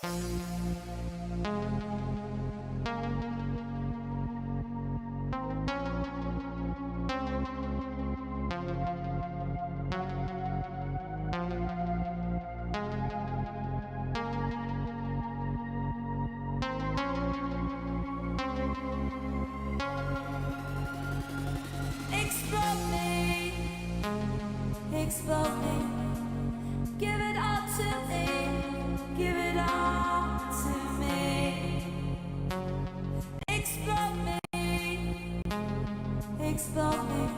Explode me, explode me, give it all to me, give it all to me. Explode me, explode me,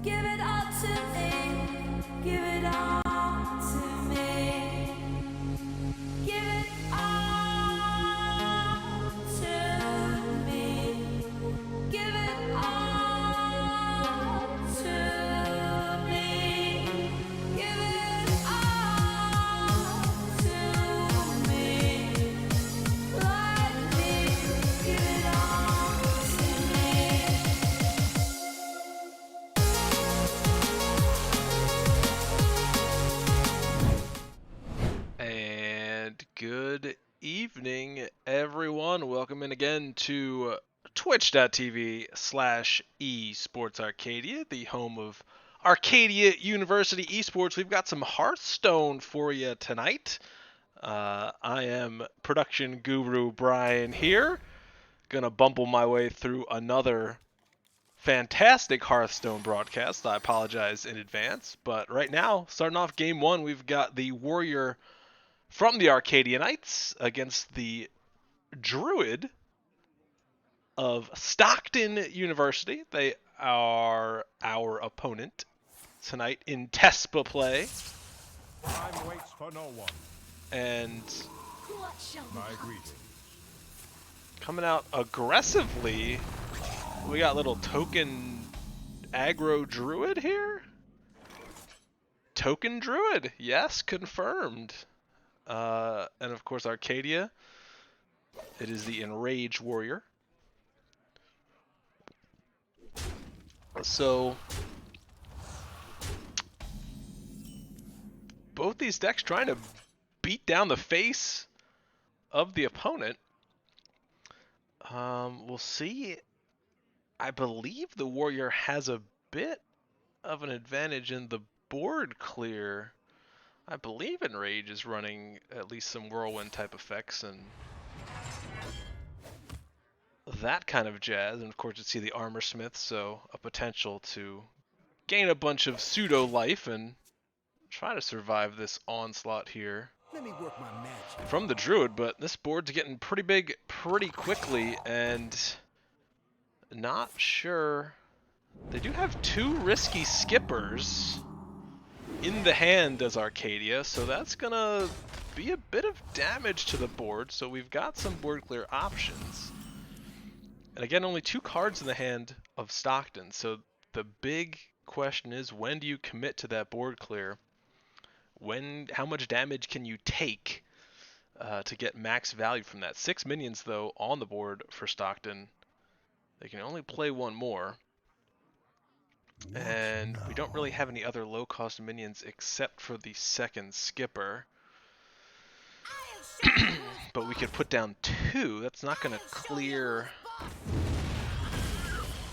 give it all to me, give it all to me. Give it all to me, give it all to me, give it all to me, let me give it all to me. And good evening, everyone. Welcome in again to twitch.tv/esports Arcadia, the home of Arcadia University Esports. We've got some Hearthstone for you tonight. I am production guru Brian here. Gonna bumble my way through another fantastic Hearthstone broadcast. I apologize in advance, but right now, starting off game one, we've got the Warrior from the Arcadia Knights against the Druid of Stockton University. They are our opponent tonight in TESPA play. Time waits for no one. And My greeting. coming out aggressively, we got little token aggro Druid here. Token Druid, yes, confirmed. And of course Arcadia, it is the Enraged Warrior. So both these decks trying to beat down the face of the opponent. We'll see. I believe the Warrior has a bit of an advantage in the board clear. I believe Enrage is running at least some Whirlwind type effects and that kind of jazz. And of course you see the Armor Smith, so a potential to gain a bunch of pseudo life and try to survive this onslaught here Let me work my magic. from the Druid. But this board's getting pretty big pretty quickly, and not sure. They do have two risky skippers in the hand as Arcadia, so that's gonna be a bit of damage to the board. So we've got some board clear options, and again, only two cards in the hand of Stockton. So the big question is, when do you commit to that board clear? How much damage can you take to get max value from that? 6 minions though on the board for Stockton. They can only play one more. And we don't really have any other low-cost minions except for the second skipper. But we could put down 2. That's not going to clear...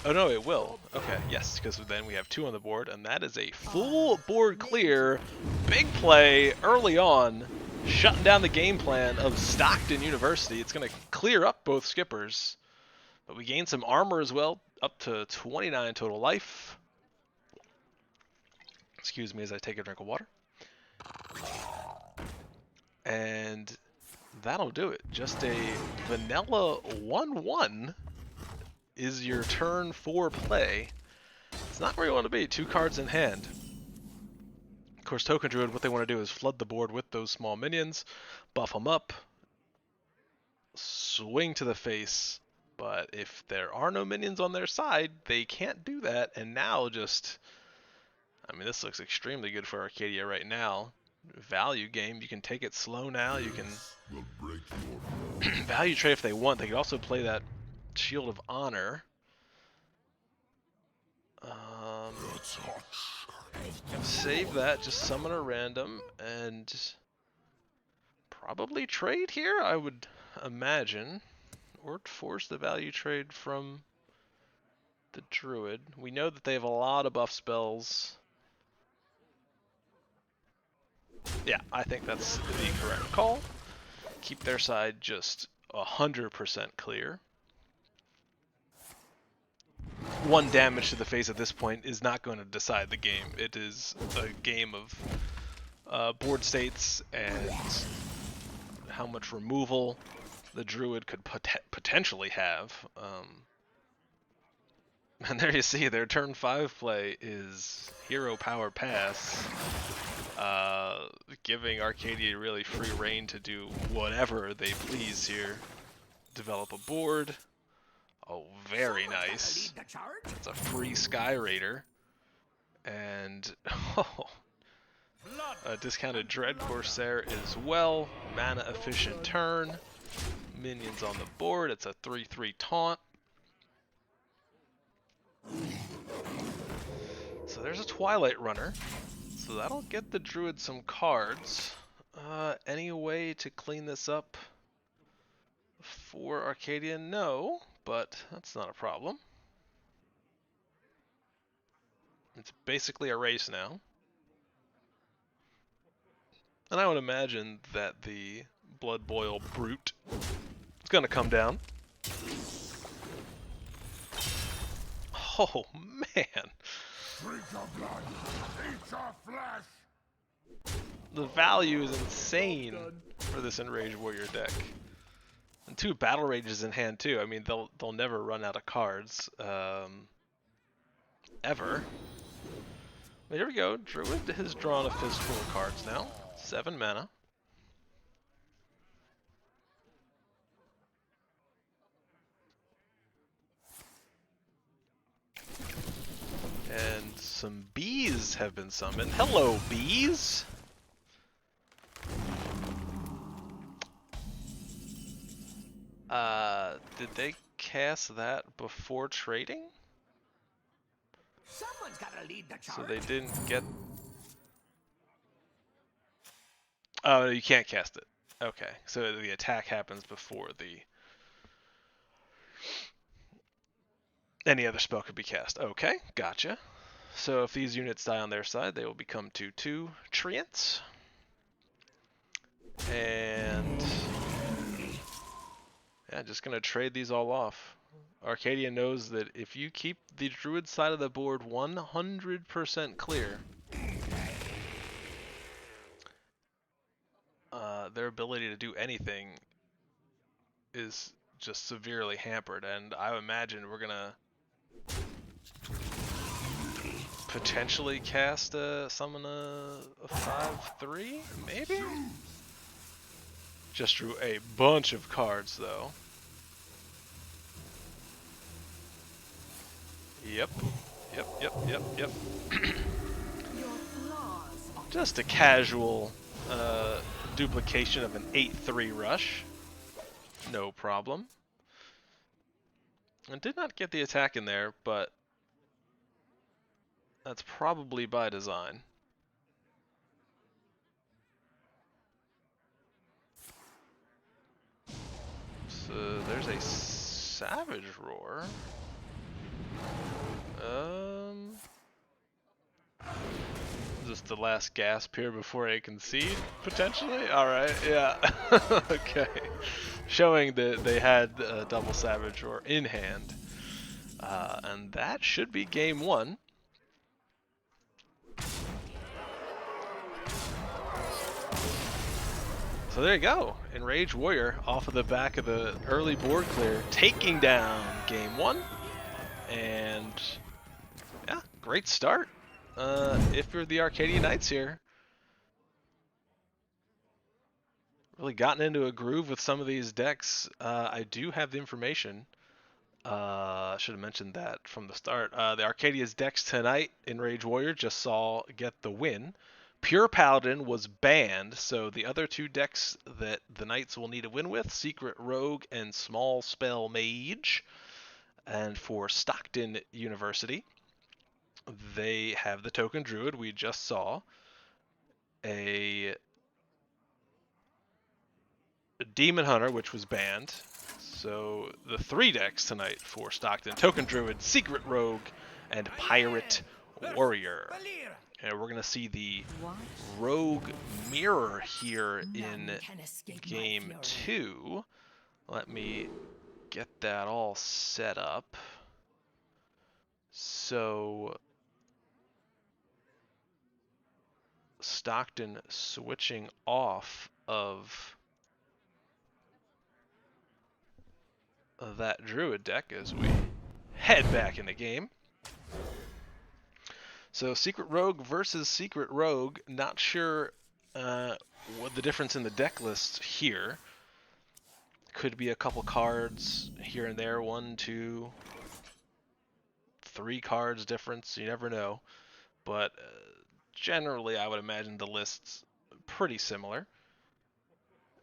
Oh no, it will. Okay, yes, because then we have 2 on the board, and that is a full board clear. Big play early on, shutting down the game plan of Stockton University. It's going to clear up both skippers. But we gain some armor as well, up to 29 total life. Excuse me as I take a drink of water. And that'll do it. Just a vanilla 1-1 is your turn 4 play. It's not where you want to be. 2 cards in hand. Of course, Token Druid, what they want to do is flood the board with those small minions, buff them up, swing to the face. But if there are no minions on their side, they can't do that. And now just... I mean, this looks extremely good for Arcadia right now. Value game, you can take it slow now. You can value trade if they want. They could also play that Shield of Honor. Save that, just summon a random, and probably trade here, I would imagine, or force the value trade from the druid. We know that they have a lot of buff spells. Yeah, I think that's the correct call. Keep their side just 100% clear. 1 damage to the face at this point is not going to decide the game. It is a game of board states and how much removal the druid could potentially have. And there you see, their turn 5 play is Hero Power Pass, giving Arcadia really free reign to do whatever they please here. Develop a board. Oh, very nice. It's a free Sky Raider. And a discounted Dread Corsair as well. Mana efficient turn. Minions on the board. It's a 3/3 taunt. So there's a Twilight Runner. So that'll get the Druid some cards. Any way to clean this up for Arcadia? No, but that's not a problem. It's basically a race now. And I would imagine that the Blood Boil Brute is going to come down. Oh, man. Drink your blood. Eat your flesh. The value is insane for this Enraged Warrior deck. And 2 Battle Rages in hand, too. I mean, they'll never run out of cards. Ever. But here we go. Druid has drawn a fistful of cards now. 7 mana. And some bees have been summoned. Hello, bees! Did they cast that before trading? Someone's gotta lead the charge. So they didn't get... Oh, no, you can't cast it. Okay, so the attack happens before the... Any other spell could be cast. Okay, gotcha. So if these units die on their side, they will become 2/2 treants. And... yeah, just gonna trade these all off. Arcadia knows that if you keep the Druid side of the board 100% clear, their ability to do anything is just severely hampered. And I imagine we're gonna potentially cast summon a 5/3, maybe? Just drew a bunch of cards though. Yep. Just a casual duplication of an 8/3 rush. No problem. I did not get the attack in there, but that's probably by design. So there's a Savage Roar. Is this the last gasp here before I concede, potentially? Alright, yeah. Okay. Showing that they had a double Savage Roar in hand. And that should be game 1. So there you go. Enraged Warrior off of the back of the early board clear, taking down game 1. And yeah, great start. If you're the Arcadia Knights here, really gotten into a groove with some of these decks. I do have the information. Should have mentioned that from the start. The Arcadia's decks tonight, Enraged Warrior just saw get the win. Pure Paladin was banned, so the other 2 decks that the Knights will need a win with, Secret Rogue and Small Spell Mage. And for Stockton University, they have the Token Druid we just saw. A Demon Hunter, which was banned. So the 3 decks tonight for Stockton: Token Druid, Secret Rogue, and Pirate Warrior. And we're gonna see the Rogue Mirror here in game 2. Let me get that all set up. So Stockton switching off of that Druid deck as we head back in the game. So Secret Rogue versus Secret Rogue. Not sure what the difference in the deck list here. Could be a couple cards here and there, 1, 2, 3 cards difference. You never know. But generally, I would imagine the list's pretty similar.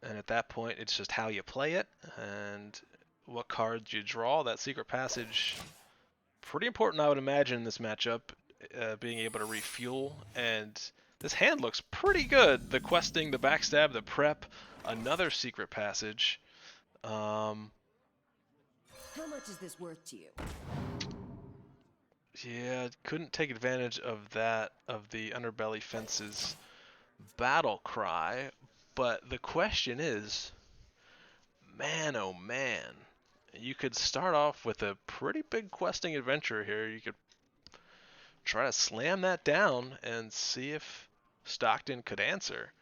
And at that point, it's just how you play it and what cards you draw. That Secret Passage, pretty important, I would imagine, in this matchup. Being able to refuel, and this hand looks pretty good. The questing, the backstab, the prep, another Secret Passage. How much is this worth to you? Yeah, couldn't take advantage of that, of the Underbelly Fence's Battle Cry, but the question is, man oh man, you could start off with a pretty big questing adventure here. You could try to slam that down and see if Stockton could answer.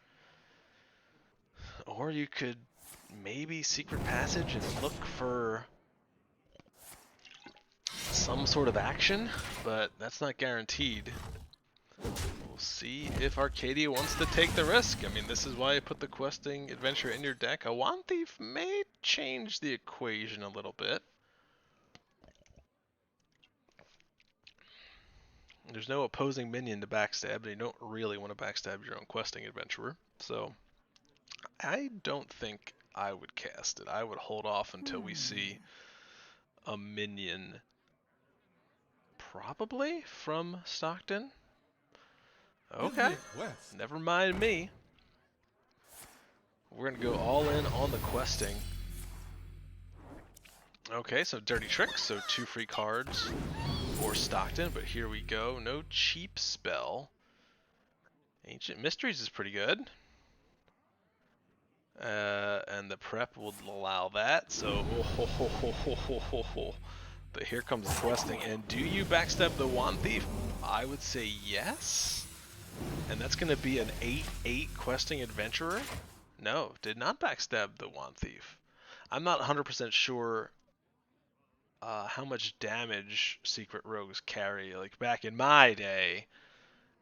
Or you could maybe Secret Passage and look for some sort of action, but that's not guaranteed. We'll see if Arcadia wants to take the risk. I mean, this is why I put the questing adventure in your deck. A Wand Thief may change the equation a little bit. There's no opposing minion to backstab, and you don't really want to backstab your own questing adventurer. So I don't think I would cast it. I would hold off until we see a minion, probably from Stockton. Okay, never mind me. We're gonna go all in on the questing. Okay, so Dirty Tricks, so 2 free cards for Stockton, but here we go. No cheap spell. Ancient Mysteries is pretty good. And the prep will allow that, so but here comes the questing. And do you backstab the Wand Thief? I would say yes. And that's going to be an 8/8 questing adventurer. No, did not backstab the Wand Thief. I'm not 100% sure how much damage Secret Rogues carry. Like back in my day,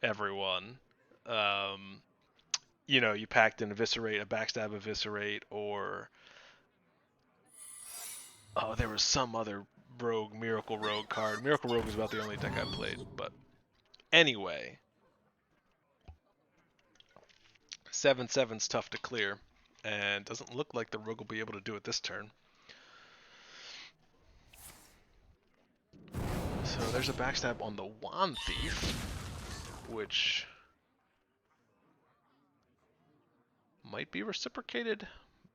everyone, you know, you packed an Eviscerate, a backstab Eviscerate, or oh, there was some other rogue, Miracle Rogue card. Miracle Rogue was about the only deck I played, but anyway. 7/7's tough to clear, and doesn't look like the Rogue will be able to do it this turn. So there's a backstab on the Wand Thief, which might be reciprocated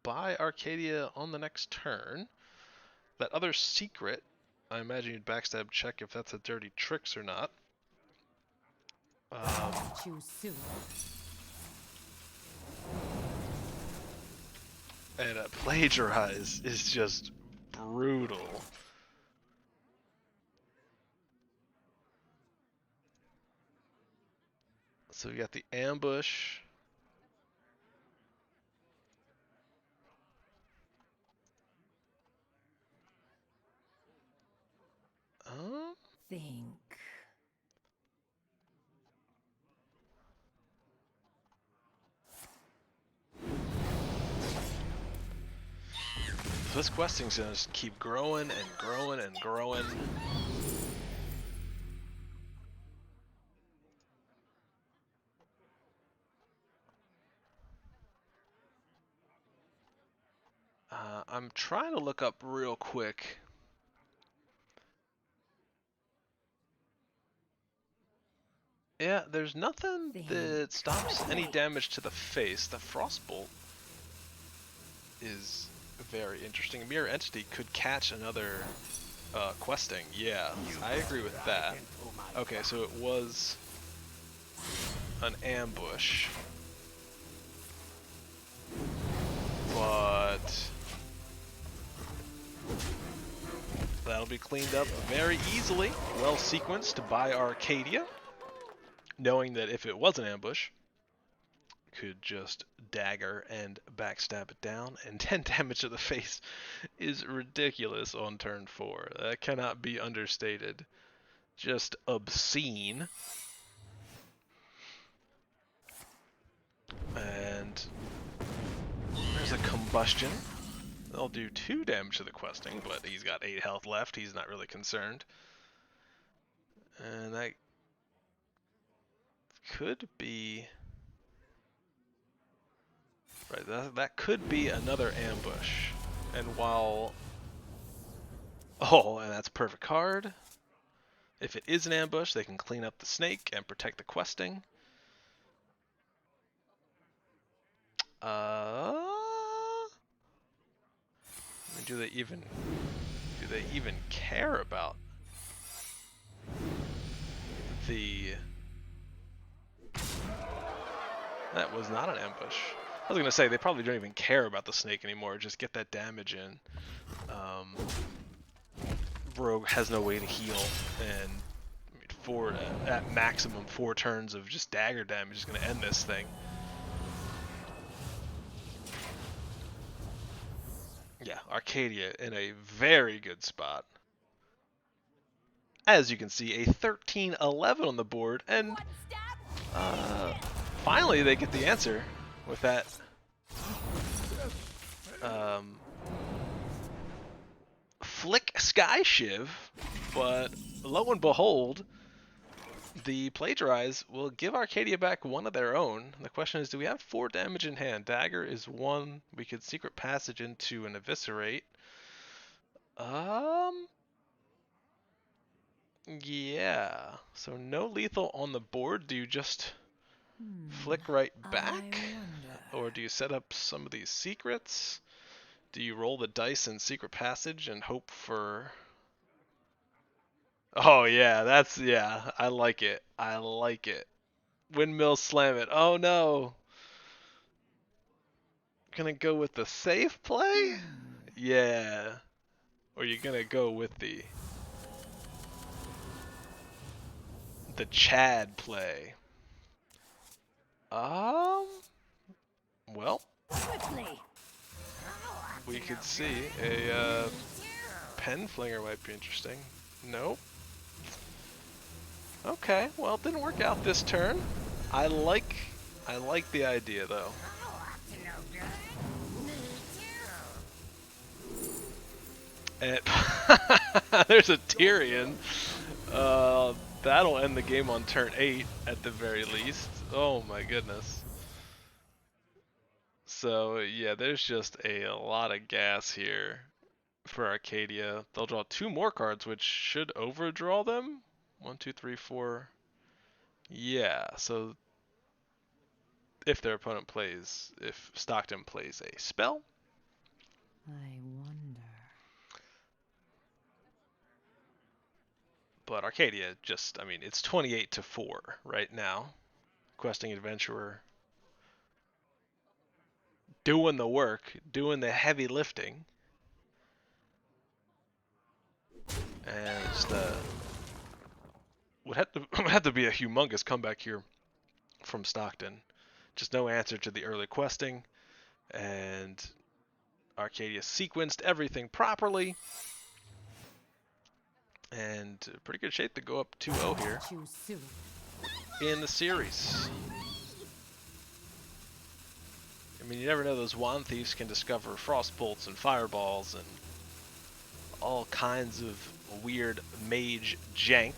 by Arcadia on the next turn. That other secret, I imagine you'd backstab check if that's a Dirty Tricks or not. Choose soon. And Plagiarize is just brutal. So we got the ambush. Think. This questing's gonna just keep growing and growing and growing. I'm trying to look up real quick. Yeah, there's nothing that stops any damage to the face. The Frostbolt is very interesting. Mirror Entity could catch another questing. Yeah, I agree with that. Okay, so it was an ambush. But that'll be cleaned up very easily. Well sequenced by Arcadia, knowing that if it was an ambush, could just dagger and backstab it down, and 10 damage to the face is ridiculous on turn 4. That cannot be understated. Just obscene. And there's a combustion. They'll do 2 damage to the questing, but he's got 8 health left. He's not really concerned. And that could be... Right, that could be another ambush. And while... Oh, and that's a perfect card. If it is an ambush, they can clean up the snake and protect the questing. Do they even care about the... That was not an ambush. I was gonna say they probably don't even care about the snake anymore. Just get that damage in. Rogue has no way to heal, and at maximum 4 turns of just dagger damage is gonna end this thing. Yeah, Arcadia in a very good spot. As you can see, a 13-11 on the board, and finally they get the answer with that Flick Sky Shiv, but lo and behold, the Plagiarize will give Arcadia back one of their own. The question is, do we have 4 damage in hand? Dagger is 1. We could Secret Passage into an Eviscerate. Yeah. So no lethal on the board. Do you just flick right back? Or do you set up some of these secrets? Do you roll the dice in Secret Passage and hope for... Oh yeah, yeah, I like it. I like it. Windmill slam it. Oh no. Gonna go with the safe play? Yeah. Or you're gonna go with the Chad play. Well, we could see a pen flinger might be interesting. Nope. Okay, well, it didn't work out this turn. I like the idea though. And there's a Tyrion. That'll end the game on turn 8 at the very least. Oh my goodness. So yeah, there's just a lot of gas here for Arcadia. They'll draw 2 more cards, which should overdraw them. 1, 2, 3, 4. Yeah, so if their opponent plays, if Stockton plays a spell. I wonder. But Arcadia just, I mean, it's 28-4 right now. Questing Adventurer doing the work, doing the heavy lifting. And just would have to be a humongous comeback here from Stockton. Just no answer to the early questing, and Arcadia sequenced everything properly, and pretty good shape to go up 2-0 here in the series. I mean, you never know, those Wand Thieves can discover Frost Bolts and Fireballs and all kinds of weird mage jank.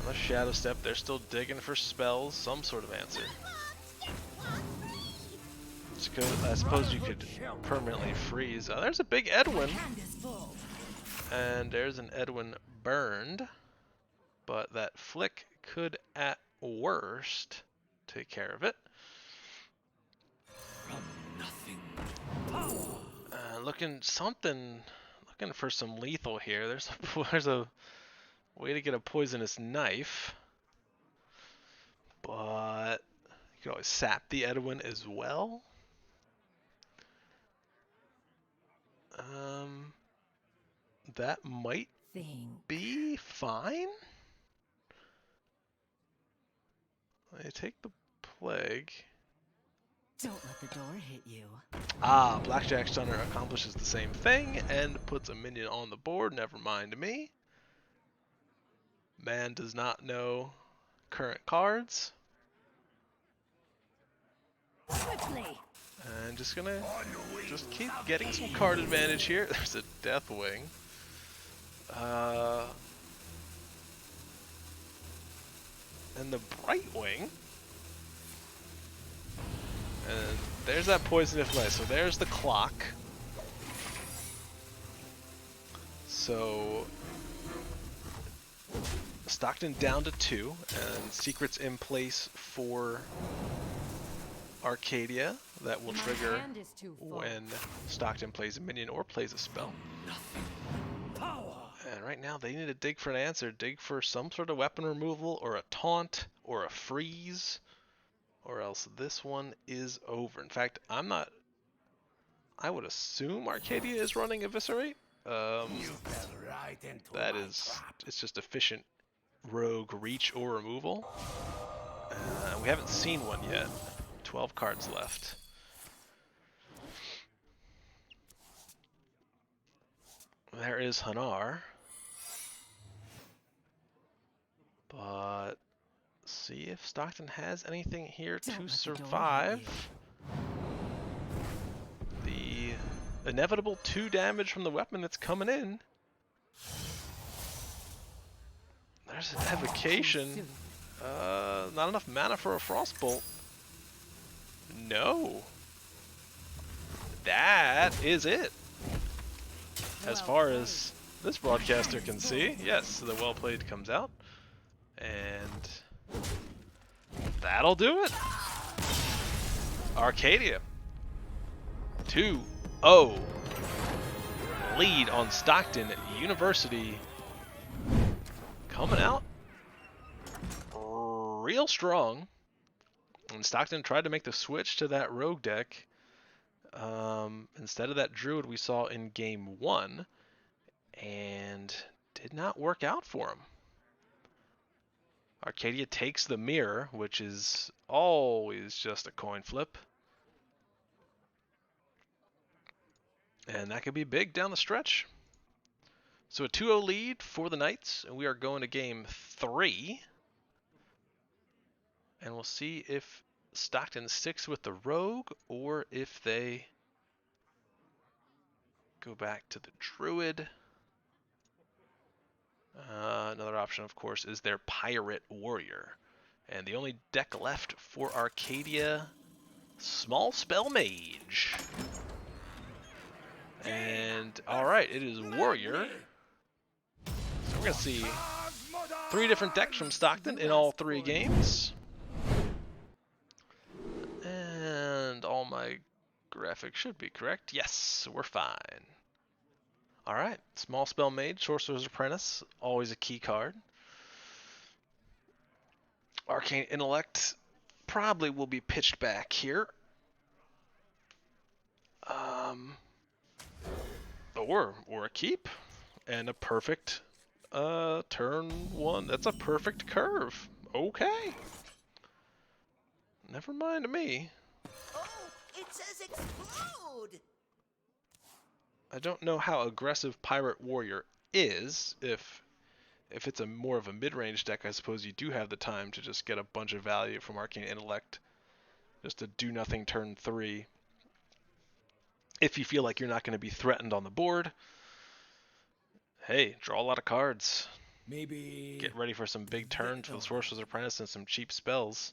On a Shadow Step, they're still digging for spells, some sort of answer. I suppose you could permanently freeze. Oh, there's a big Edwin. And there's an Edwin burned. But that flick could, at worst, take care of it. Looking for some lethal here. There's a way to get a poisonous knife, but you can always sap the Edwin as well. That might be fine. I take the plague. Don't let the door hit you. Ah, Blackjack Stunner accomplishes the same thing and puts a minion on the board. Never mind me. Man does not know current cards. Quickly. And just gonna keep getting some card advantage here. There's a Deathwing. And the Brightwing. And there's that poison if nice. So there's the clock. So Stockton down to 2, and secrets in place for Arcadia that will trigger when Stockton plays a minion or plays a spell. And right now they need to dig for an answer. Dig for some sort of weapon removal or a taunt or a freeze, or else this one is over. In fact, I would assume Arcadia is running Eviscerate. That is, it's just efficient rogue reach or removal. We haven't seen one yet. 12 cards left. There is Hanar. But see if Stockton has anything here to survive. The inevitable 2 damage from the weapon that's coming in. There's an evocation. Not enough mana for a Frostbolt. No. That is it. As far as this broadcaster can see. Yes, the well played comes out. And that'll do it. Arcadia. 2-0. Lead on Stockton University. Coming out real strong. And Stockton tried to make the switch to that rogue deck. Instead of that druid we saw in game 1. And did not work out for him. Arcadia takes the mirror, which is always just a coin flip. And that could be big down the stretch. So a 2-0 lead for the Knights, and we are going to game 3. And we'll see if Stockton sticks with the rogue or if they go back to the druid. Another option, of course, is their pirate warrior. And the only deck left for Arcadia, Small Spell Mage. And alright, it is warrior. So we're going to see 3 different decks from Stockton in all 3 games. And all my graphics should be correct. Yes, we're fine. Alright, Small Spell Mage, Sorcerer's Apprentice, always a key card. Arcane Intellect probably will be pitched back here. Or a keep. And a perfect turn 1. That's a perfect curve. Okay. Never mind me. Oh, it says explode! I don't know how aggressive Pirate Warrior is. If it's a more of a mid-range deck, I suppose you do have the time to just get a bunch of value from Arcane Intellect. Just to do nothing turn 3. If you feel like you're not going to be threatened on the board. Hey, draw a lot of cards. Maybe Get ready for some big turns for the Sorcerer's Apprentice and some cheap spells.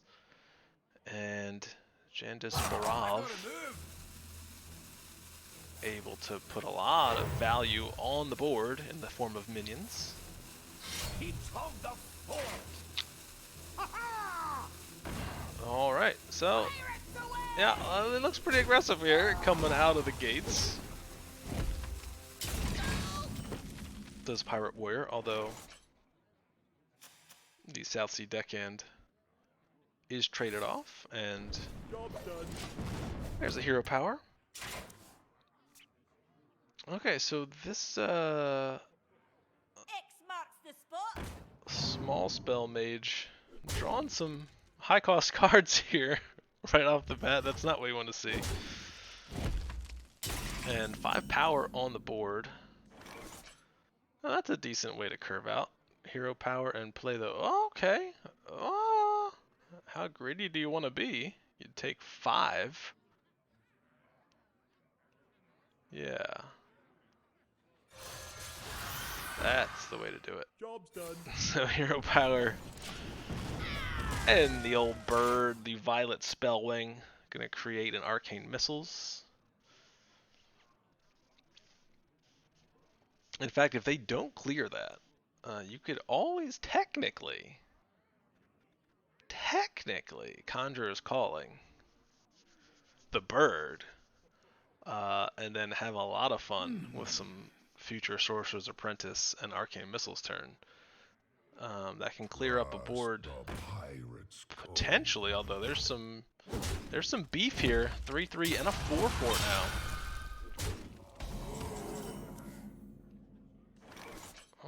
And Jandis Barav able to put a lot of value on the board in the form of minions. Alright, so Yeah, it looks pretty aggressive here, coming out of the gates. Does Pirate Warrior, although the South Sea Deckhand is traded off, and there's a hero power. Okay, so this X marks the spot. small spell mage drawing some high cost cards here right off the bat. That's not what you want to see. And 5 power on the board. Well, that's a decent way to curve out hero power and play the. Oh, okay. Oh, how greedy do you want to be? You'd take 5. Yeah. That's the way to do it. Job's done. So hero power. And the old bird, the violet spellwing, gonna create an arcane missiles. In fact, if they don't clear that, you could always technically, Conjurer's Calling the bird, and then have a lot of fun with some future Sorcerer's Apprentice and Arcane Missiles turn. That can clear up a board potentially, although there's some beef here. 3/3 and a 4/4 now.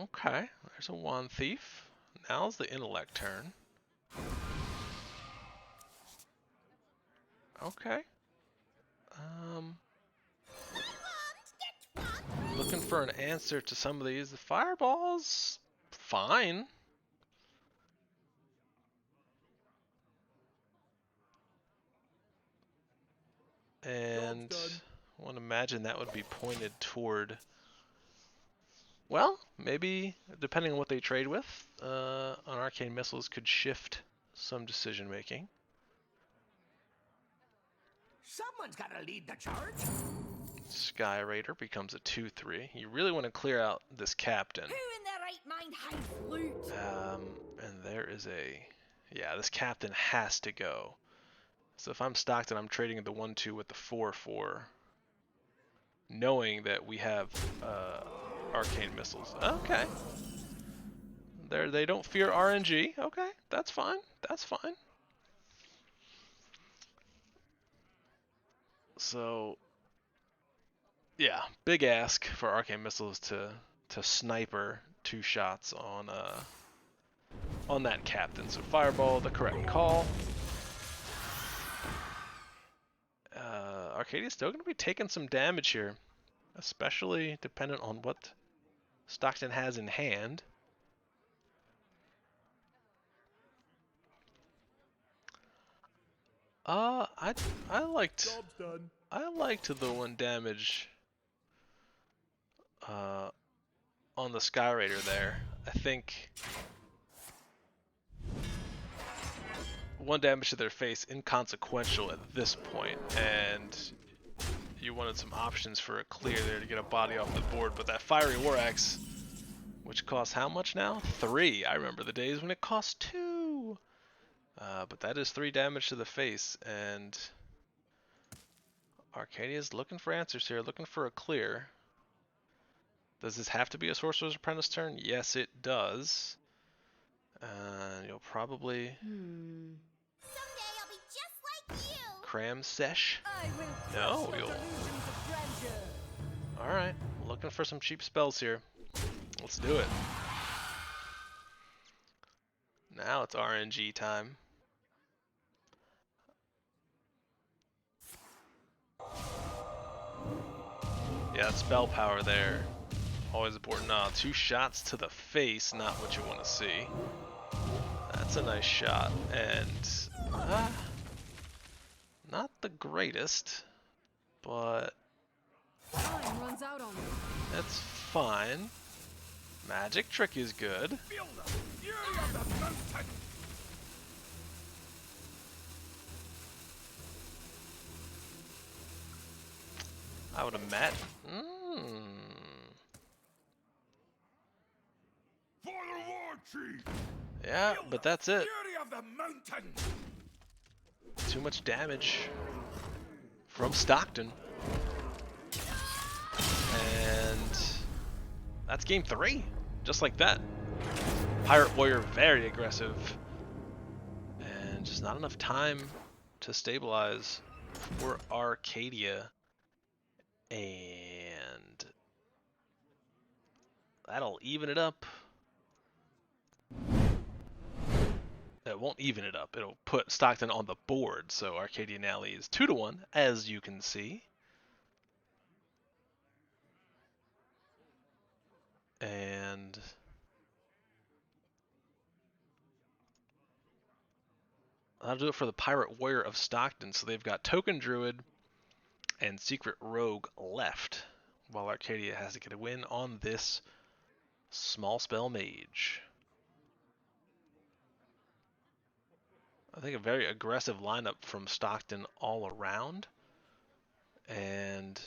Okay, there's a Wand Thief. Now's the Intellect turn. Okay. Looking for an answer to some of these. The Fireball's fine. And I want to imagine that would be pointed toward, well, maybe depending on what they trade with, on Arcane Missiles could shift some decision making. Someone's gotta lead the charge. Sky Raider becomes a 2/3. You really want to clear out this captain. Who in their right mind hides loot? And there is a, yeah, this captain has to go. So if I'm Stockton, I'm trading the 1/2 with the 4/4, knowing that we have arcane missiles. Okay. They don't fear RNG. Okay, that's fine. That's fine. So yeah, big ask for arcane missiles to sniper 2 shots on that captain. So Fireball, the correct call. Arcadia's still going to be taking some damage here, especially dependent on what Stockton has in hand. I liked the 1 damage on the Sky Raider there. I think 1 damage to their face, inconsequential at this point, and you wanted some options for a clear there to get a body off the board. But that Fiery War Axe, which costs how much now? 3. I remember the days when it cost 2. But that is 3 damage to the face, and Arcadia's looking for answers here, looking for a clear. Does this have to be a Sorcerer's Apprentice turn? Yes, it does. You'll probably Someday I'll be just like you. cram sesh. I will No, crush your you'll. delusions of grandeur. All right, looking for some cheap spells here. Let's do it. Now it's RNG time. Yeah, spell power there. Always important. Nah, 2 shots to the face, not what you want to see. That's a nice shot, and not the greatest, but Time runs out on me. it's fine. Magic Trick is good. Feel the fury of the mountain. I would have met. For the war chief. Yeah, but that's it. Fury of the mountain. Too much damage. from Stockton. And that's game 3. Just like that. Pirate Warrior very aggressive. And just not enough time to stabilize for Arcadia. And that'll even it up. It won't even it up. It'll put Stockton on the board. So Arcadia now leads 2-1, as you can see. And that'll do it for the Pirate Warrior of Stockton. So they've got Token Druid and Secret Rogue left, while Arcadia has to get a win on this Small Spell Mage. I think a very aggressive lineup from Stockton all around. And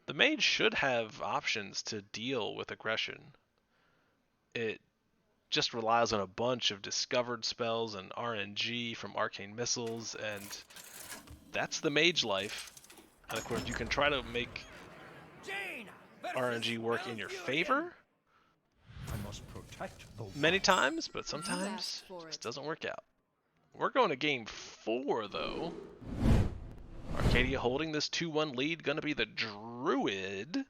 the Mage should have options to deal with aggression. It just relies on a bunch of discovered spells and RNG from arcane missiles, and that's the Mage life. And of course, you can try to make RNG work in your favor I must protect the many times, but You sometimes asked for it just it. doesn't work out. We're going to game 4, though. Arcadia holding this 2-1 lead, going to be the Druid.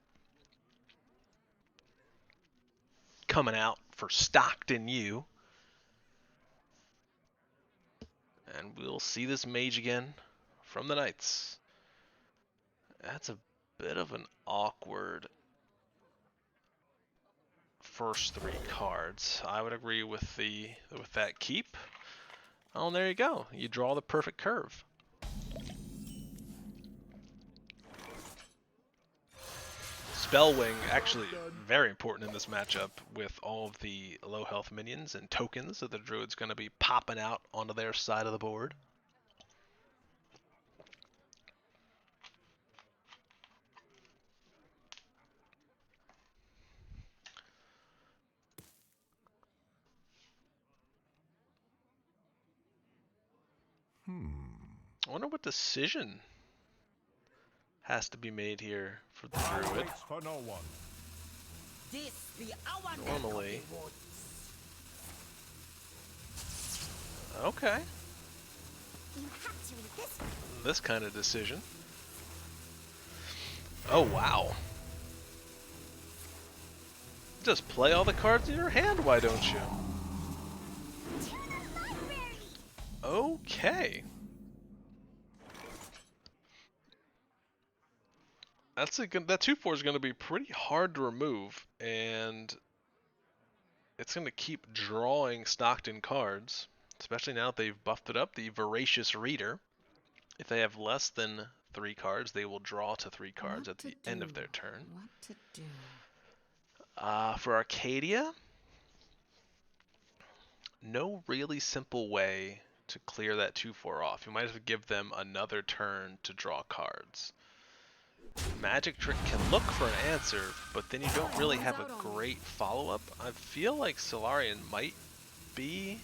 Coming out for Stockton U. And we'll see this Mage again from the Knights. That's a bit of an awkward first 3 cards. I would agree with that keep. Oh, and there you go. You draw the perfect curve. Spellwing actually very important in this matchup with all of the low health minions and tokens that the Druid's going to be popping out onto their side of the board. I wonder what decision has to be made here for the Druid. waits for no one. This be our Normally. Okay. You have to read this. This kind of decision. Oh, wow. Just play all the cards in your hand, why don't you? To the library. Okay. That 2/4 is going to be pretty hard to remove, and it's going to keep drawing Stockton cards, especially now that they've buffed it up, the Voracious Reader. If they have less than 3 cards, they will draw to 3 cards at the end of their turn. What to do? For Arcadia, no really simple way to clear that 2/4 off. You might have to give them another turn to draw cards. Magic Trick can look for an answer, but then you don't really have a great follow-up. I feel like Solarian might be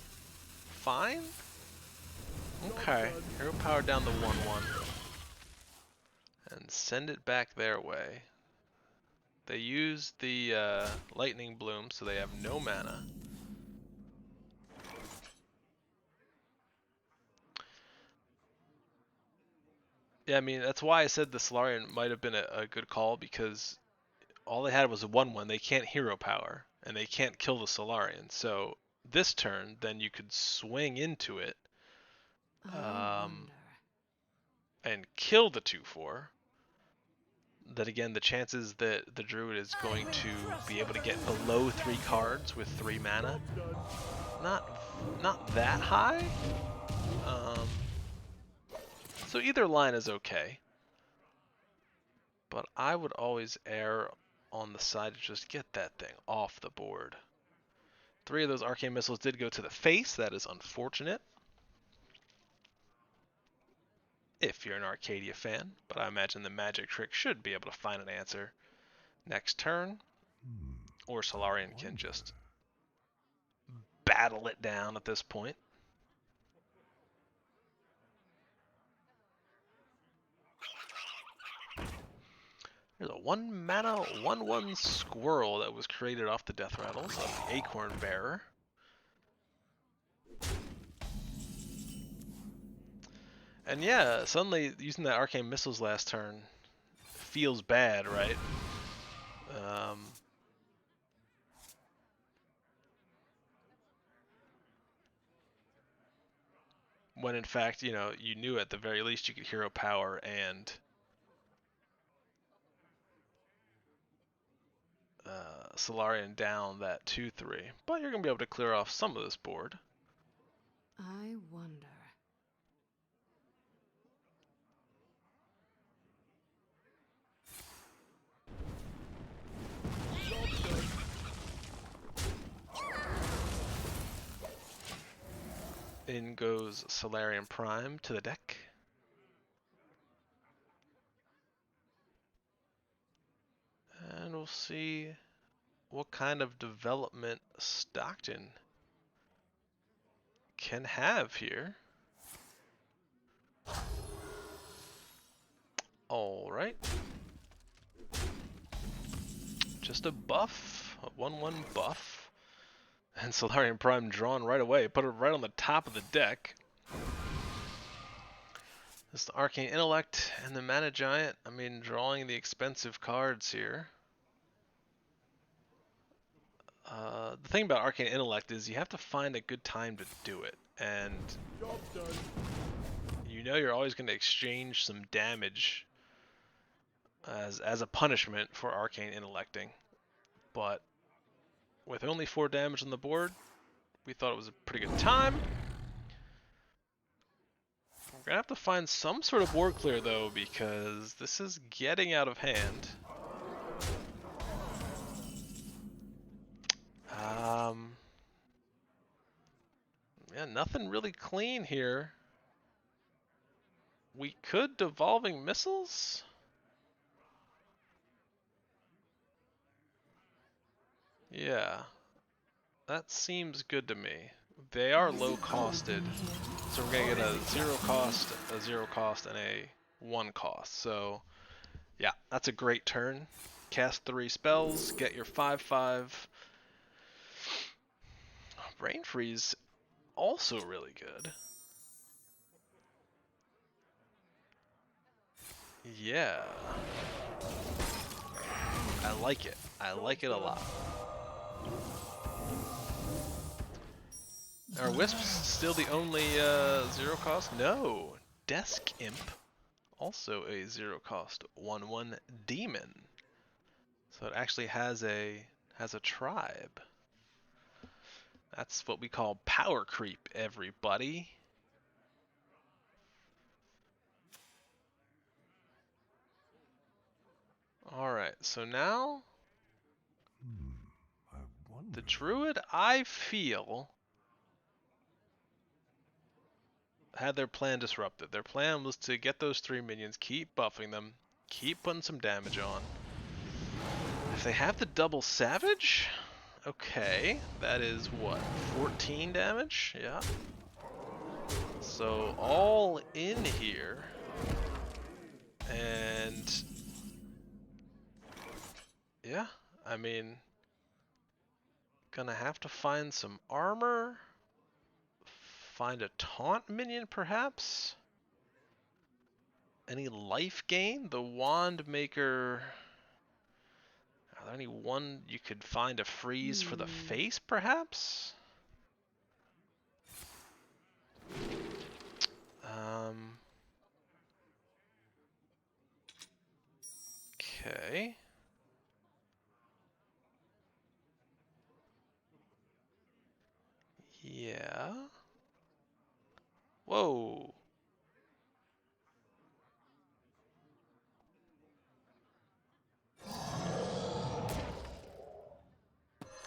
fine. Okay, hero power down to 1/1. And send it back their way. They use the Lightning Bloom, so they have no mana. Yeah, I mean, that's why I said the Solarian might have been a good call, because all they had was a 1/1. They can't hero power, and they can't kill the Solarian. So this turn, then you could swing into it I wonder. and kill the 2/4. That again, the chances that the Druid is going to be able to get below 3 cards with 3 mana, not that high. So either line is okay. But I would always err on the side to just get that thing off the board. 3 of those arcane missiles did go to the face. That is unfortunate, if you're an Arcadia fan, but I imagine the Magic Trick should be able to find an answer next turn. Or Solarian can just battle it down at this point. 1 mana, 1/1 squirrel that was created off the death rattles of the Acorn Bearer. And yeah, suddenly using that arcane missiles last turn feels bad, right? When in fact, you know, you knew at the very least you could hero power and Solarian down that 2/3. But you're going to be able to clear off some of this board. I wonder. In goes Solarian Prime to the deck. And we'll see what kind of development Stockton can have here. Alright. Just a buff, a 1/1 buff. And Solarian Prime drawn right away. Put it right on the top of the deck. This is the Arcane Intellect and the Mana Giant. I mean, drawing the expensive cards here. The thing about Arcane Intellect is you have to find a good time to do it. And you know you're always going to exchange some damage as a punishment for Arcane Intellecting. But with only 4 damage on the board, we thought it was a pretty good time. We're going to have to find some sort of board clear though, because this is getting out of hand. Yeah, nothing really clean here. We could Devolving Missiles? Yeah, that seems good to me. They are low costed, so we're gonna get a 0 cost, a 0 cost, and a 1 cost. So yeah, that's a great turn. Cast 3 spells, get your 5/5. Brain Freeze, also really good. Yeah. I like it. I like it a lot. Are Wisps still the only 0 cost? No. Desk Imp, also a 0 cost 1/1 demon. So it actually has a tribe. That's what we call power creep, everybody. Alright, so now I wonder. the Druid, I feel, had their plan disrupted. Their plan was to get those 3 minions, keep buffing them, keep putting some damage on. If they have the double Savage, okay, that is what, 14 damage? Yeah. So all in here, and yeah, I mean, gonna have to find some armor, find a taunt minion perhaps? Any life gain? The Wand Maker, are there any one you could find a freeze for the face perhaps? Okay. Yeah. Whoa.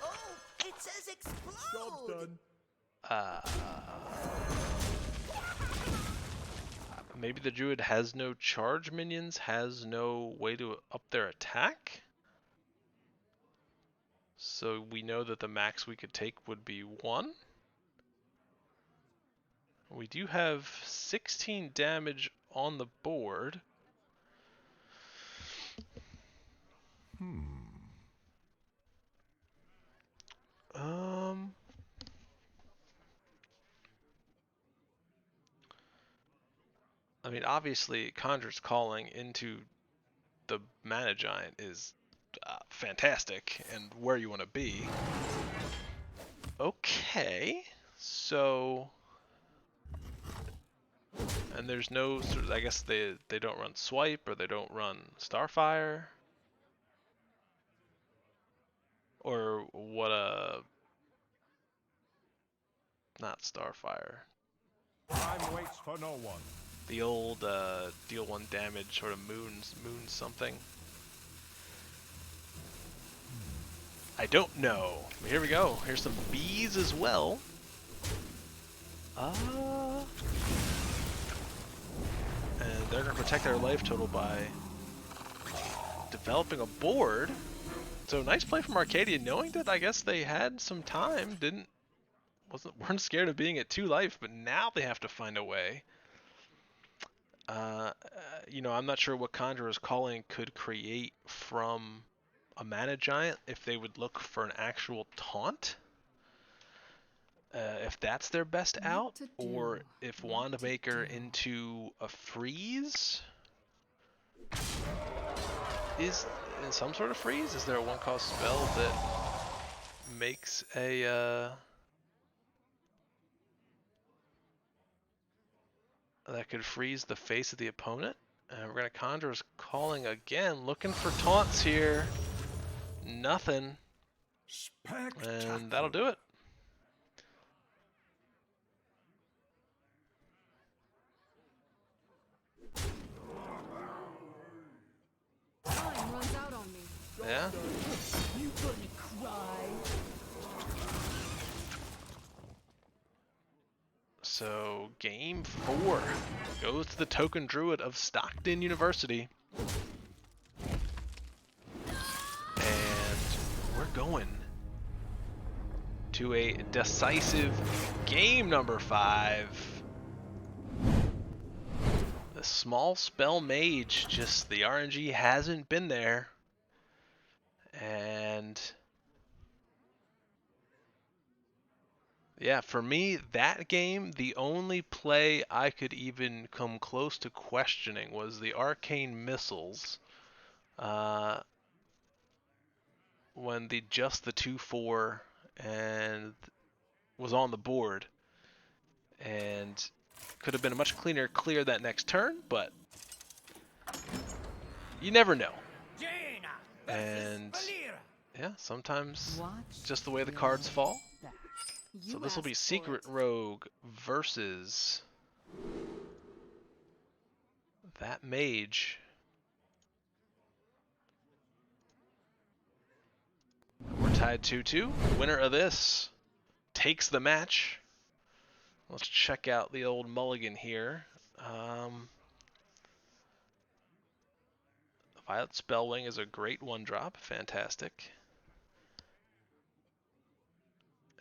Oh, it says explode. Job's done. Maybe the Druid has no charge minions, has no way to up their attack? So we know that the max we could take would be 1. We do have 16 damage on the board. Um, I mean, obviously, Conjure's Calling into the Mana Giant is fantastic and where you want to be. Okay, so, and there's no, I guess they don't run Swipe or they don't run Starfire, or what not Starfire. Time waits for no one. The old deal 1 damage sort of moon something. I don't know. Here we go. Here's some bees as well. And they're gonna protect their life total by developing a board. So nice play from Arcadia, knowing that I guess they had some time, weren't scared of being at 2 life, but now they have to find a way. You know, I'm not sure what Conjurer's Calling could create from a Mana Giant if they would look for an actual taunt. If that's their best out, or if Wand Maker into a freeze is some sort of freeze. Is there a 1-cost spell that makes a that could freeze the face of the opponent? We're gonna Conjurer's Calling again, looking for taunts here. Nothing, and that'll do it. Time runs out on me. Yeah. You gonna cry? So game 4 goes to the Token Druid of Stockton University. And we're going to a decisive game number 5. The small spell mage, just the RNG hasn't been there. And yeah, for me, that game, the only play I could even come close to questioning was the Arcane Missiles. When just the 2/4 and was on the board. And could have been a much cleaner clear that next turn, but you never know. And yeah, sometimes just the way the cards fall. So this will be Secret Rogue versus that mage. We're tied 2-2. Winner of this takes the match. Let's check out the old mulligan here. Violet Spellwing is a great 1-drop. Fantastic.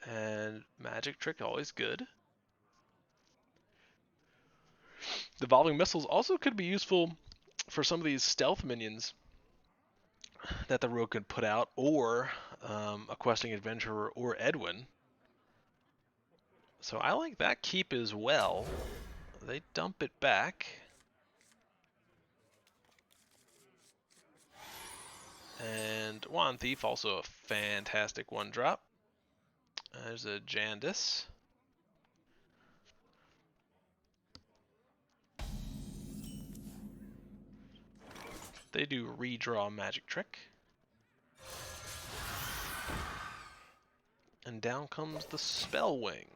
And Magic Trick, always good. Devolving Missiles also could be useful for some of these stealth minions that the rogue could put out, or a Questing Adventurer or Edwin. So I like that keep as well. They dump it back. And Wand Thief, also a fantastic 1-drop. There's a Jandis. They do redraw Magic Trick. And down comes the Spellwing.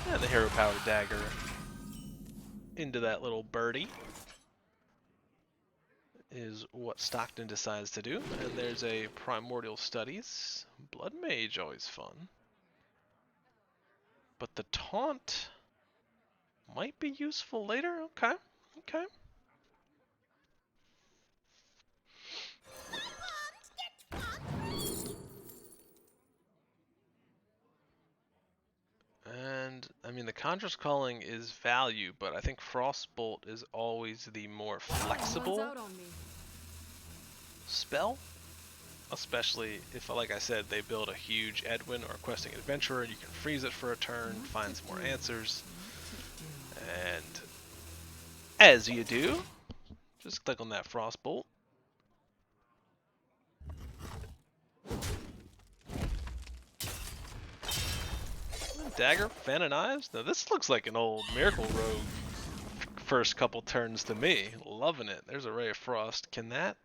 And the Hero Power Dagger into that little birdie is what Stockton decides to do. And there's a Primordial Studies. Blood Mage, always fun. But the taunt might be useful later. Okay, okay. And, I mean, the Conjurer's Calling is value, but I think Frostbolt is always the more Time runs flexible out on me. spell. Especially if, like I said, they build a huge Edwin or Questing Adventurer, and you can freeze it for a turn, find some more answers. And as you do, just click on that Frostbolt. Dagger, Fan of Knives? Now this looks like an old Miracle Rogue first couple turns to me. Loving it. There's a Ray of Frost. Can that?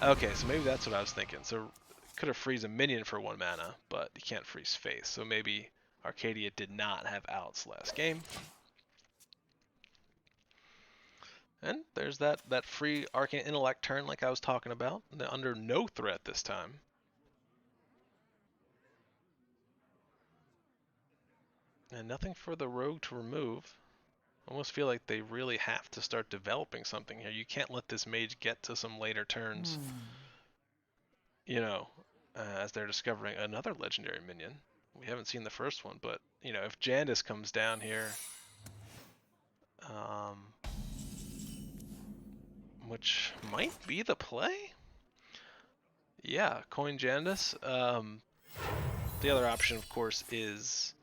Okay, so maybe that's what I was thinking. So could have freeze a minion for 1 mana, but you can't freeze Faith. So maybe Arcadia did not have outs last game. And there's that free Arcane Intellect turn like I was talking about. They're under no threat this time. And nothing for the rogue to remove. Almost feel like they really have to start developing something here. You can't let this mage get to some later turns. You know, as they're discovering another legendary minion. We haven't seen the first one, but, you know, if Jandis comes down here, which might be the play? Yeah, coin Jandis. The other option, of course, is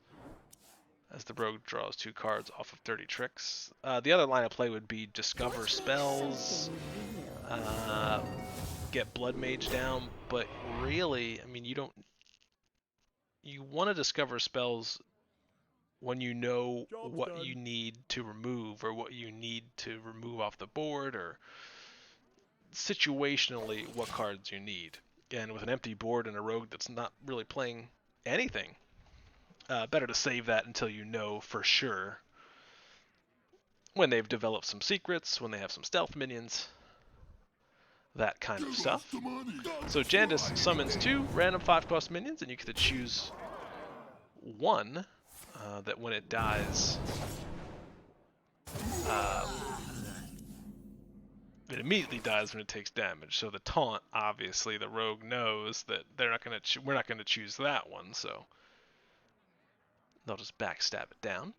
as the rogue draws 2 cards off of 30 tricks. The other line of play would be discover spells, get Blood Mage down, but really, I mean, you want to discover spells when you know what you need to remove or what you need to remove off the board, or situationally what cards you need. And with an empty board and a rogue that's not really playing anything, better to save that until you know for sure when they've developed some secrets, when they have some stealth minions, that kind of stuff. So Jandis summons 2 random 5-cost minions, and you get to choose one that when it dies, it immediately dies when it takes damage. So the taunt, obviously, the rogue knows that we're not going to choose that one, so they'll just backstab it down.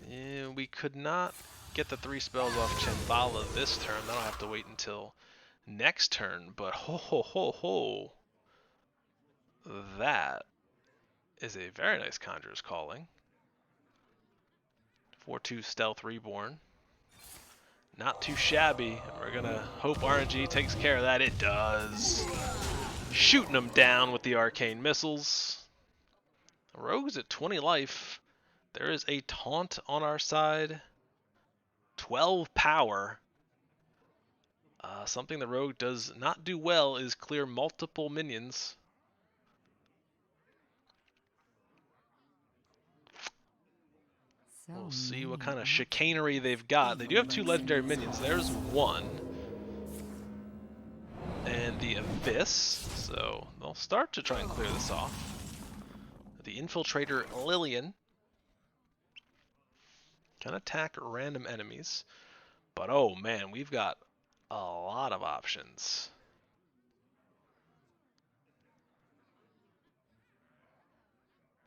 Yeah, we could not get the 3 spells off Chenvala this turn. Then I'll have to wait until next turn. But ho ho ho ho, that is a very nice Conjurer's Calling. 4/2 Stealth Reborn. Not too shabby. We're gonna hope RNG takes care of that. It does. Shooting them down with the arcane missiles. Rogue's at 20 life. There is a taunt on our side. 12 power. Something the rogue does not do well is clear multiple minions. We'll see what kind of chicanery they've got. They do have 2 legendary minions. There's one. And the Abyss. So they'll start to try and clear this off. The Infiltrator Lillian can attack random enemies. But oh man, we've got a lot of options.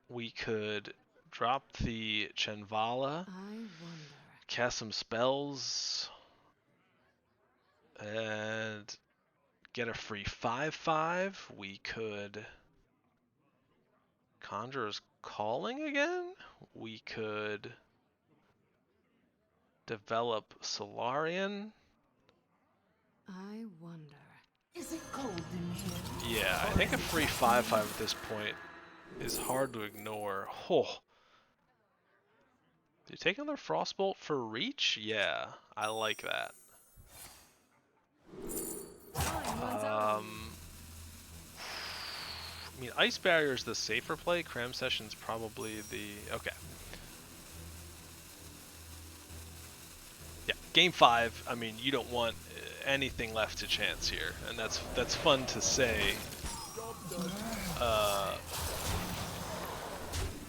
We could drop the Chenvala, cast some spells, and get a free 5/5. We could Conjurer's Calling again. We could develop Solarian. I wonder. Is it cold in here? Yeah, I think a free 5/5 at this point is hard to ignore. Oh. Do you take another Frostbolt for reach? Yeah, I like that. I mean, Ice Barrier is the safer play. Cram Session's probably the... Okay. Yeah, game 5, I mean, you don't want anything left to chance here. And that's fun to say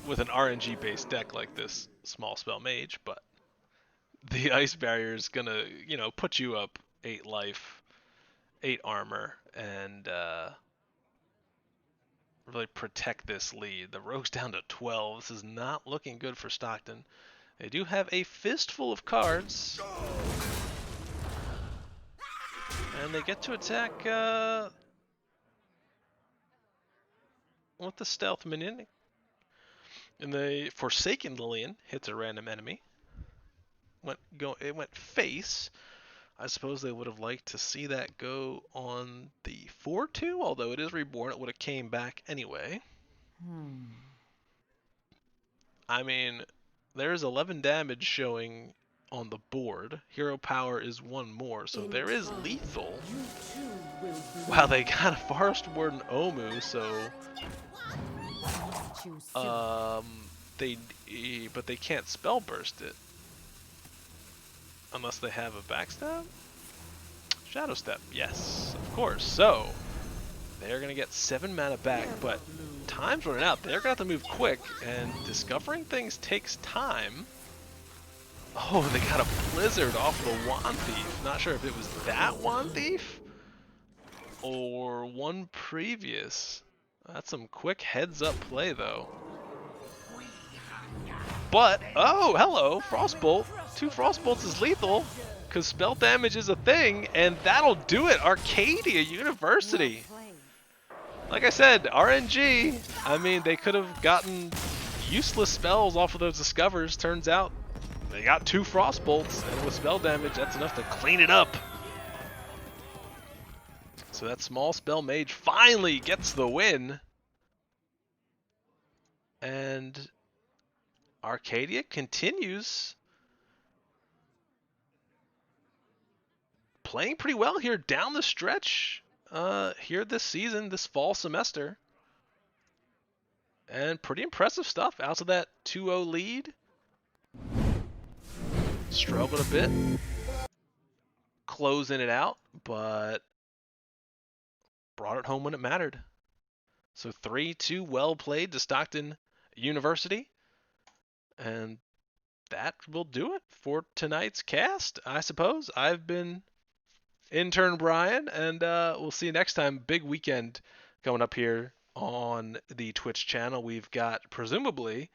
with an RNG-based deck like this small spell mage, but the Ice Barrier is gonna, you know, put you up 8 life 8 armor and really protect this lead. The rogue's down to 12. This is not looking good for Stockton. They do have a fistful of cards. And they get to attack with the stealth minion. And the Forsaken Lillian hits a random enemy. It went face. I suppose they would have liked to see that go on the 4-2, although it is reborn, it would have came back anyway. I mean, there's 11 damage showing on the board. Hero power is 1 more, so there is lethal. Wow, they got a Forest Warden Omu, so but they can't spell burst it unless they have a backstab. Shadow Step, yes, of course. So they're gonna get 7 mana back, but time's running out. They're gonna have to move quick, and discovering things takes time. Oh, they got a Blizzard off the Wand Thief. Not sure if it was that Wand Thief or one previous. That's some quick heads-up play, though. But, oh, hello, Frostbolt. 2 Frostbolts is lethal, because spell damage is a thing, and that'll do it. Arcadia University. Like I said, RNG. I mean, they could have gotten useless spells off of those discovers. Turns out they got 2 Frostbolts, and with spell damage, that's enough to clean it up. So that small spell mage finally gets the win. And Arcadia continues playing pretty well here down the stretch here this season, this fall semester. And pretty impressive stuff out to that 2-0 lead. Struggled a bit closing it out, but brought it home when it mattered. So 3-2, well played to Stockton University. And that will do it for tonight's cast, I suppose. I've been intern Brian, and we'll see you next time. Big weekend coming up here on the Twitch channel. We've got, presumably,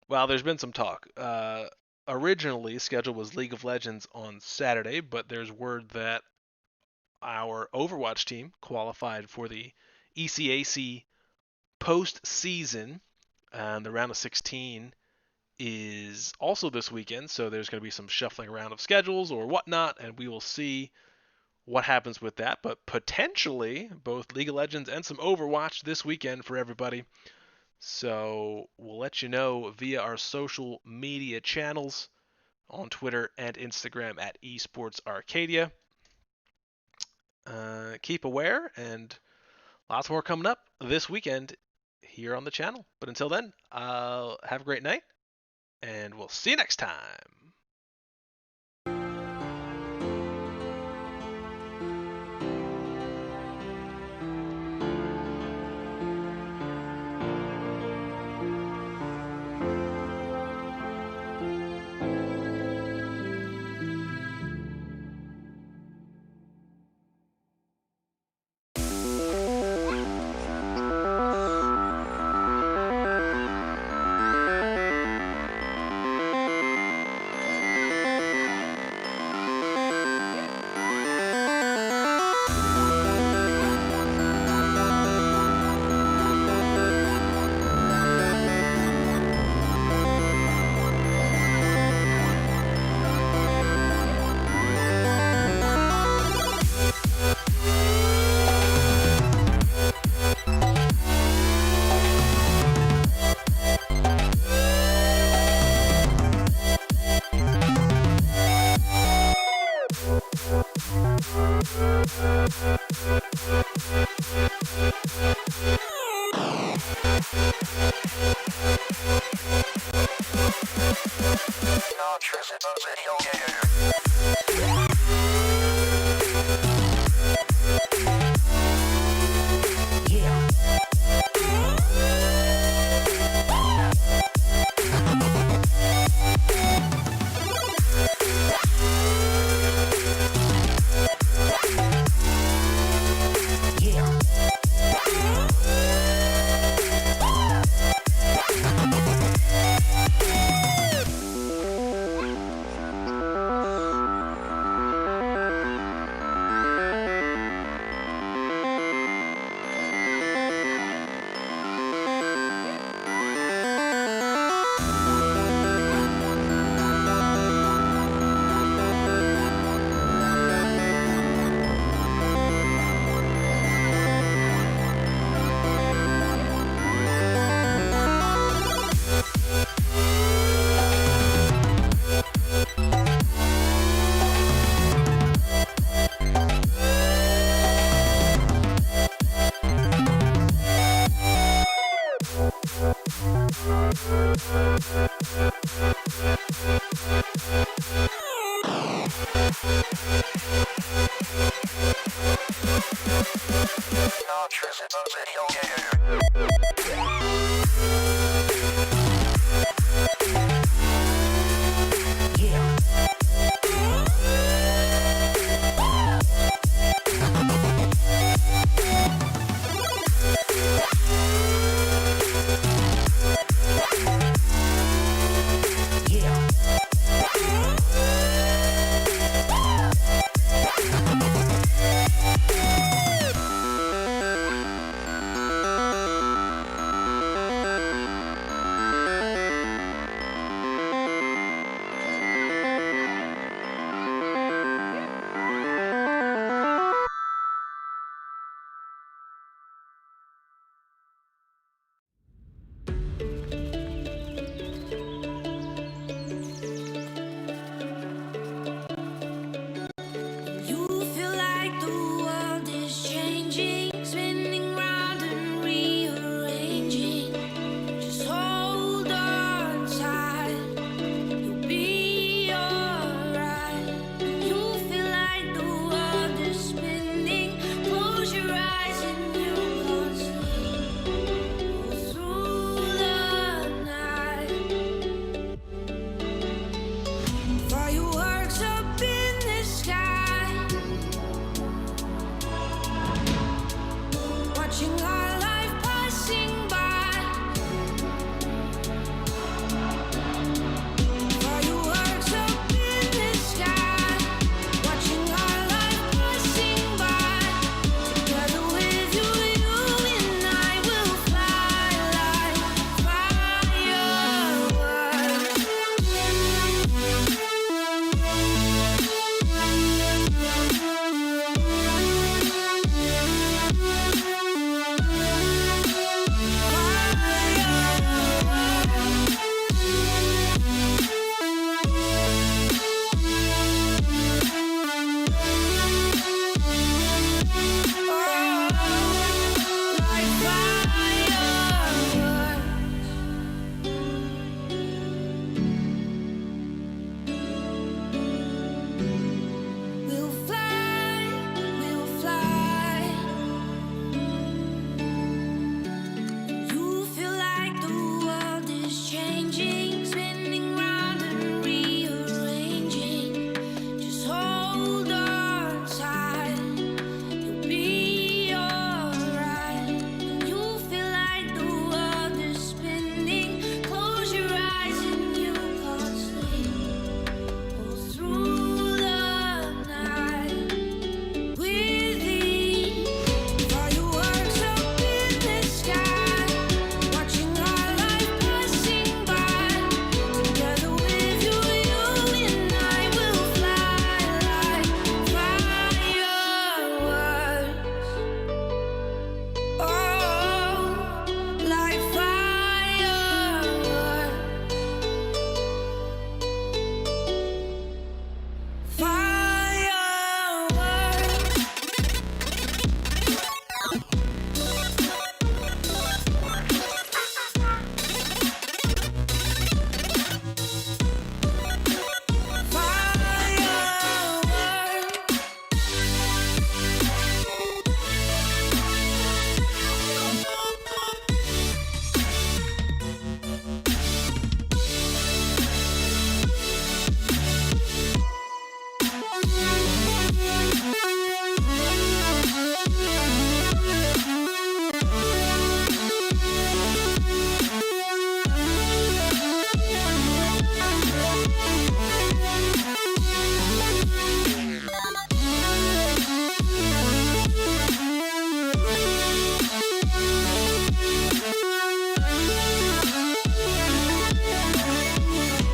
well, there's been some talk. Originally, schedule was League of Legends on Saturday, but there's word that our Overwatch team qualified for the ECAC postseason, and the round of 16 is also this weekend, so there's going to be some shuffling around of schedules or whatnot, and we will see what happens with that. But potentially both League of Legends and some Overwatch this weekend for everybody. So we'll let you know via our social media channels on Twitter and Instagram at Esports Arcadia. Keep aware, and lots more coming up this weekend here on the channel. But until then, have a great night, and we'll see you next time. Not sure it's a video game.